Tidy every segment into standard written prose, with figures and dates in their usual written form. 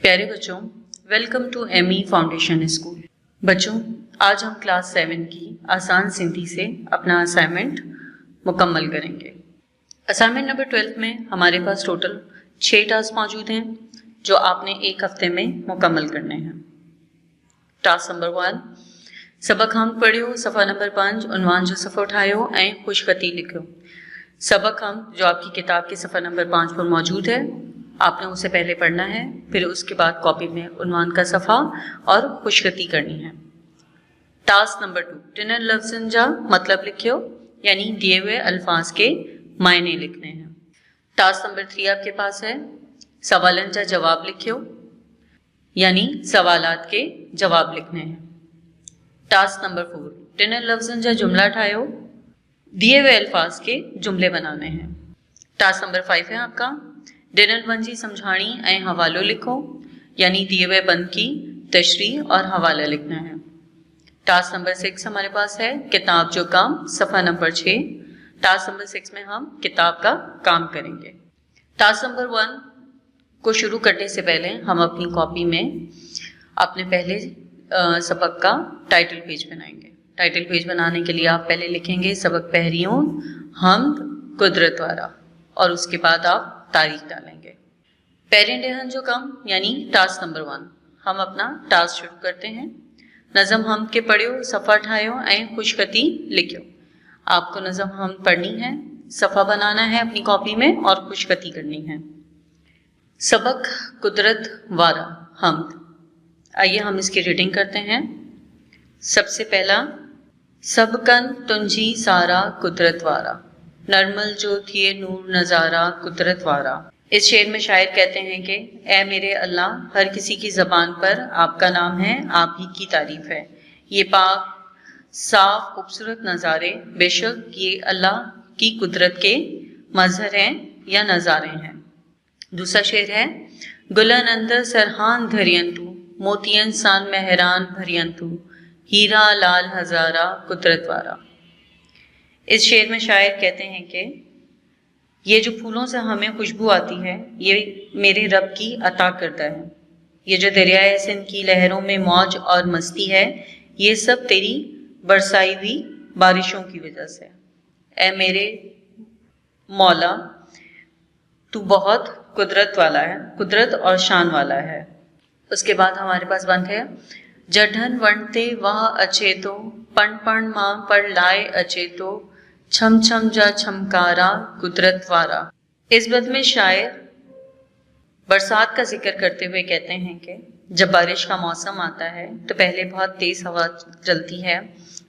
प्यारे बच्चों, welcome to ME Foundation School. बच्चों, आज हम क्लास 7 की आसान सिंधी से अपना असाइनमेंट मुकम्मल करेंगे। असाइनमेंट नंबर 12 में हमारे पास टोटल 6 टास्क मौजूद हैं जो आपने एक हफ्ते में मुकम्मल करने हैं। टास्क नंबर 1, सबक हम पढ़ियो सफ़ा नंबर 5 उन्वान जो सफ़ा उठायो ऐं खुशखती लिखियो। सबक हम जो आपकी किताब के सफ़ा नंबर 5 पर मौजूद है, आपने उसे पहले पढ़ना है, फिर उसके बाद कॉपी में उन्वान का सफ़ा और खुशखती करनी है। टास्क नंबर 2, टिनन लफ्ज़न जा मतलब लिखियो, यानी दिए हुए अल्फाज के मायने लिखने हैं। टास्क नंबर 3 आपके पास है, सवालन जा जवाब लिखियो, यानी सवालात के जवाब लिखने हैं। टास्क नंबर 4, टिनन लफ्ज़न जा जुमला ठायो, दिए हुए अल्फाज के जुमले बनाने हैं। टास्क नंबर 5 है आपका, डिनल बंद जी समझाणी ऐं हवालो लिखो, यानी दिए हुए बंद की तशरीह और हवाला लिखना है। टास्क नंबर 6 हमारे पास है, किताब जो काम सफ़ा नंबर 6। टास्क नंबर 6 में हम किताब का काम करेंगे। टास्क नंबर 1 को शुरू करने से पहले हम अपनी कॉपी में अपने पहले सबक का टाइटल पेज बनाएंगे। टाइटल पेज बनाने के लिए आप पहले लिखेंगे सबक पहरियों हमद कुदरत वारा, और उसके बाद आप तारीख डालेंगे। पेरेंट एहन जो कम यानी टास्क नंबर 1, हम अपना टास्क शुरू करते हैं। नज़म हम के पढ़ियो सफ़ा ठायो ऐं खुशखती लिखियो। आपको नज़म हम पढ़नी है, सफ़ा बनाना है अपनी कॉपी में और खुशखती करनी है। सबक कुदरत वारा हमद। आइए हम इसकी रीडिंग करते हैं। सबसे पहला, सबकन तुंजी सारा कुदरत वारा, नरमल जो थिए नूर नज़ारा कुदरत वारा। इस शेर में शायर कहते हैं कि ए मेरे अल्लाह, हर किसी की ज़बान पर आपका नाम है, आप ही की तारीफ़ है। ये पाक साफ खूबसूरत नज़ारे बेशक ये अल्लाह की कुदरत के मज़हर हैं या नज़ारे हैं। दूसरा शेर है, गुलन अंदर सरहान धरियंतु, मोतियन सान मेहरान भरियंतु, हीरा लाल हज़ारा कुदरत वारा। इस शेर में शायर कहते हैं कि ये जो फूलों से हमें खुशबू आती है, ये मेरे रब की अता करता है। ये जो दरियाए सिंध की लहरों में मौज और मस्ती है, ये सब तेरी बरसाई हुई बारिशों की वजह से। ए मेरे मौला, तू बहुत कुदरत वाला है, कुदरत और शान वाला है। उसके बाद हमारे पास बंद है, जढ़न वणते वह अचे तो, पण पण मां पर लाए अचे तो, छम छम जा छमकारा कुदरत वारा। इस बद में शायर बरसात का जिक्र करते हुए कहते हैं कि जब बारिश का मौसम आता है तो पहले बहुत तेज़ हवा चलती है,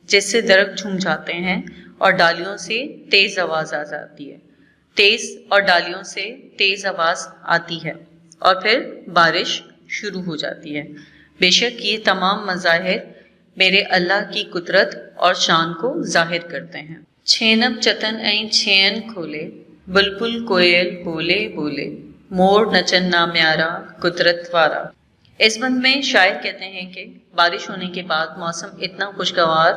जिससे दरख्त झूम जाते हैं और डालियों से तेज़ आवाज़ आ जाती है। तेज़ और डालियों से तेज़ आवाज़ आती है और फिर बारिश शुरू हो जाती है। बेशक ये तमाम मज़ाहिर मेरे अल्लाह की कुदरत और शान को जाहिर करते हैं। छेनब चतन ऐं छेन खोले, बुलबुल कोयल बोले बोले, मोर नचन नाम्यारा कुदरत वारा। इस बंद में शायर कहते हैं कि बारिश होने के बाद मौसम इतना खुशगवार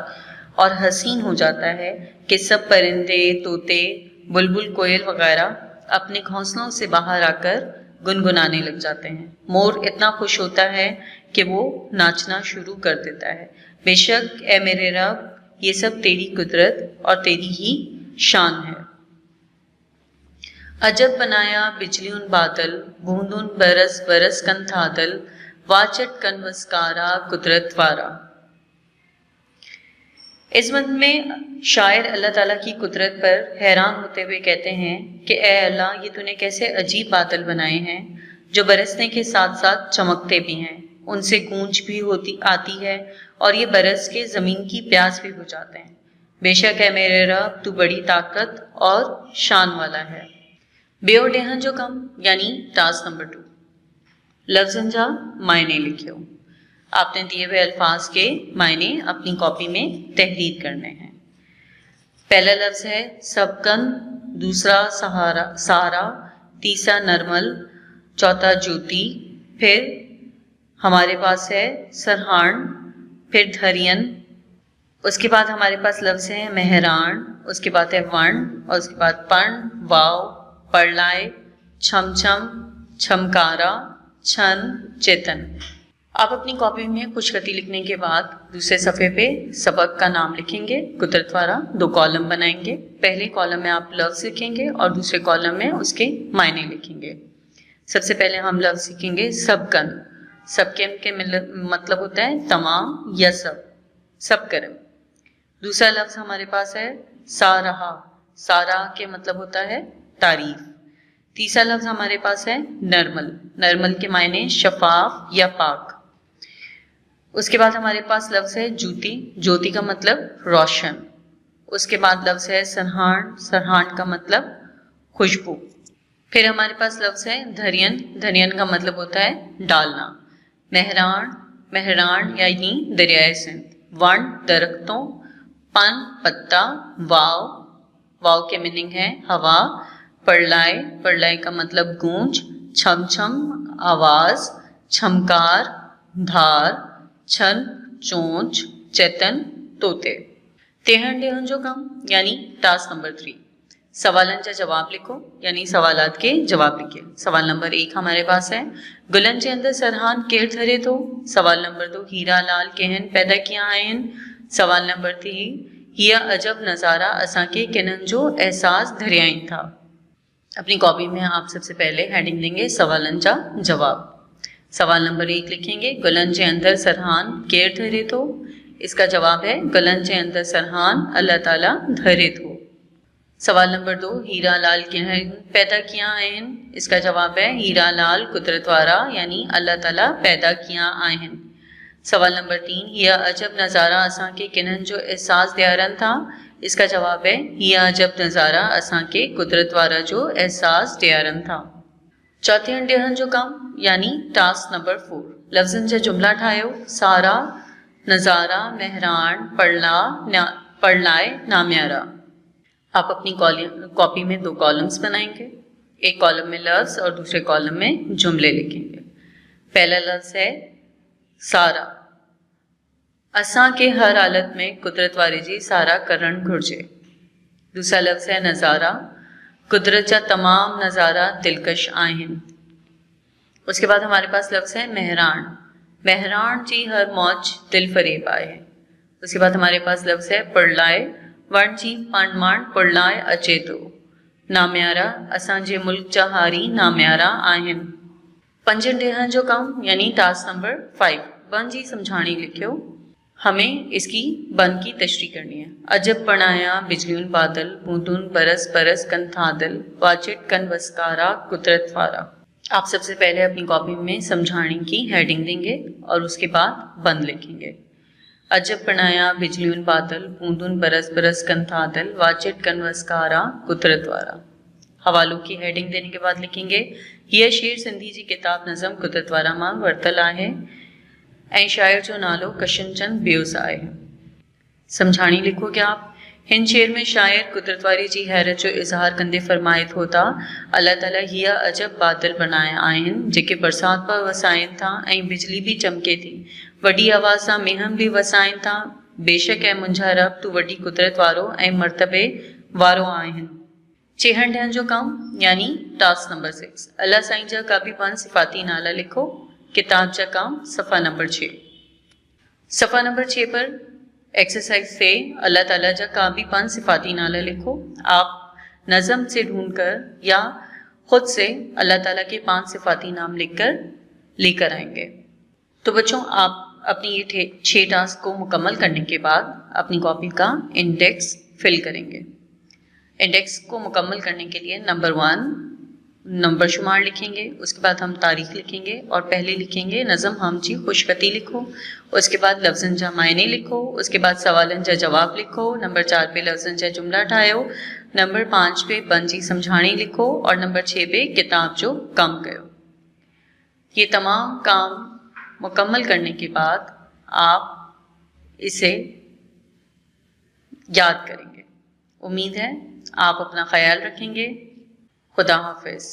और हसीन हो जाता है कि सब परिंदे, तोते, बुलबुल कोयल वगैरह अपने घोंसलों से बाहर आकर गुनगुनाने लग जाते हैं। मोर इतना खुश होता है कि वो नाचना शुरू कर देता है। बेशक ए मेरे रब, ये सब तेरी कुदरत और तेरी ही शान है। अजब बनाया बिजलियुन बादल, बूंदुन बरस बरस कन थादल, वाचट कन वस्कारा कुदरत वारा। इस बंद में शायर अल्लाह ताला की कुदरत पर हैरान होते हुए कहते हैं कि ए अल्लाह, ये तूने कैसे अजीब बादल बनाए हैं जो बरसने के साथ साथ चमकते भी हैं, उनसे गूंज भी होती आती है और ये बरस के ज़मीन की प्यास भी बुझाते हैं। बेशक है मेरे रब, तू बड़ी ताकत और शान वाला है। बेओ डेहन जो कम यानी टास्क नंबर 2, लफ्ज़न जा मायने लिखियो। आपने दिए हुए अल्फाज के मायने अपनी कॉपी में तहरीर करने हैं। पहला लफ्ज़ है सबकन, दूसरा सहारा सारा, तीसरा नरमल, चौथा ज्योति, फिर हमारे पास है सरहान, फिर धरियन, उसके बाद हमारे पास लफ्ज़ है मेहरान, उसके बाद है वर्ण, और उसके बाद पण, वाव, परलाए, छम छम, छमकारा, छन चेतन। आप अपनी कॉपी में खुशखती लिखने के बाद दूसरे सफ़े पे सबक का नाम लिखेंगे कुदरत वारा। 2 कॉलम बनाएंगे। पहले कॉलम में आप लफ्ज़ लिखेंगे और दूसरे कॉलम में उसके मायने लिखेंगे। सबसे पहले हम लफ्ज़ लिखेंगे सबकन। सबकन के मतलब होता है तमाम या सब, सब करम। दूसरा लफ्ज़ हमारे पास है सारहा। सारा के मतलब होता है तारीफ। तीसरा लफ्ज़ हमारे पास है नर्मल। नर्मल के मायने शफाफ या पाक। उसके बाद हमारे पास लफ्ज़ है जूती। ज्योति का मतलब रोशन। उसके बाद लफ्ज़ है सरहान। सरहान का मतलब खुशबू। फिर हमारे पास लफ्ज़ है धरियन। धरियन का मतलब होता है डालना। मेहरान। मेहरान यानी दरियाए सिंध। वन दरख्तों। पन पत्ता। वाव। वाव के मीनिंग है हवा। परलाए। परलाए का मतलब गूंज। छम छम आवाज। छमकार धार। छन चोंच। चेतन तोते। तेहन डेहन जो काम यानी टास्क नंबर 3। सवालन का जवाब लिखो यानी सवालात के जवाब लिखिए। सवाल नंबर 1 हमारे पास है गुलन के अंदर सरहान केर धरे तो। सवाल नंबर 2 हीरा लाल केहन पैदा किया आयन। सवाल नंबर 3 हिया अजब नज़ारा असांके किनन जो एहसास धरियाइन था। अपनी कॉपी में आप सबसे पहले हेडिंग देंगे सवालन का जवाब। सवाल नंबर 1 लिखेंगे गुलन के अंदर सरहान केर धरे तो। इसका जवाब है गुलन के अंदर सरहान अल्लाह ताला धरे तो। सवाल नंबर 2 हीरा लाल किन्हन पैदा किया आयन। इसका जवाब है हीरा लाल कुदरत वारा यानी अल्लाह ताला पैदा किया आयन। सवाल नंबर 3 हिया अजब नज़ारा असांके किन्हन जो एहसास दियारन था। इसका जवाब है हिया अजब नज़ारा असांके कुदरत वारा जो एहसास दियारन था। चौथे अंडेहन जो काम यानी टास्क नंबर 4। लफ्ज़न जा जुमला ठाहियो। सारा नज़ारा मेहरान पढ़लाए नाम्यारा। आप अपनी कॉपी में 2 कॉलम्स बनाएंगे। एक कॉलम में लफ्ज़ और दूसरे कॉलम में जुमले लिखेंगे। पहला लफ्ज़ है सारा। असां के हर हालत में कुदरत वारे जी सारा करण घुर्जे। दूसरा लफ्ज़ है नज़ारा। कुदरत जा तमाम नज़ारा दिलकश आहिन। उसके बाद हमारे पास लफ्ज़ है मेहरान। मेहरान जी हर मौज दिल फरेब आए। उसके बाद हमारे पास लफ्ज़ है पढ़लाए। वण जी पानमान पढ़लाए अचे तो। नाम्यारा असांजे मुल्क जा हारी नाम्यारा आहिन। पंजन डेहन जो काम यानी टास्क नंबर 5। बन जी समझाणी लिखियो। हमें इसकी बन की तशरीह करनी है। अजब पढ़ाया बिजलियुन बादल बूंदुन बरस बरस कन थादल वाचिट कन वस्कारा कुदरत वारा। आप सबसे पहले अपनी कॉपी में समझाने की हेडिंग देंगे और उसके बाद बंद लिखेंगे। अजब पढ़ाया बिजलियुन बादल बूंदुन बरस बरस कन थादल वाचिट कन वस्कारा कुदरत वारा। हवालों की हेडिंग देने के बाद लिखेंगे यह शेर सिंधी जी किताब नज़म कुदरत वारा मां वरतल आहे ऐं शायर जो नालो कशनचंद बेउस आहे। समझाणी लिखोगे आप। हिन शेर में शायर कुदरत वारी जी हैरत जो इज़हार कंदे फरमाए थो था अल्लाह ताला हिया अजब बादल बनाया आहिनि जेके बरसात पर वसाइनि था ऐं बिजली भी चमके थी। वॾी आवाज़ सां मेहम भी वसाइनि था। बेशक ऐं मुंहिंजा रब तू वॾी कुदरत वारो ऐं मर्तबे वारो आहिनि। चेहन ॾियण जो कम यानी टास्क नंबर 6। अल्लाह साईं जा का भी 5 सिफाती नाला लिखो। किताब जा काम सफ़ा नंबर 6। सफ़ा नंबर 6 पर एक्सरसाइज से अल्लाह ताला जा का भी 5 सिफाती नाला लिखो। आप नज़म से ढूंढकर या खुद से अल्लाह ताला के 5 सिफाती नाम लिखकर लेकर आएंगे। तो बच्चों आप अपनी ये 6 टास्क को मुकम्मल करने के बाद अपनी कॉपी का इंडेक्स फिल करेंगे। इंडेक्स को मुकम्मल करने के लिए नंबर 1 नंबर शुमार लिखेंगे। उसके बाद हम तारीख लिखेंगे और पहले लिखेंगे नज़म हम जी खुशखती लिखो। उसके बाद लफ्ज़न जा मायने लिखो। उसके बाद सवालन जा जवाब लिखो। नंबर 4 पे लफ्ज़न जा जुमला ठाहियो। नंबर 5 पे बन जी समझाणी लिखो और नंबर 6 पे किताब जो कम कयो। ये तमाम काम मुकम्मल करने के बाद आप इसे याद करेंगे। उम्मीद है आप अपना ख्याल रखेंगे। खुदा हाफिज़।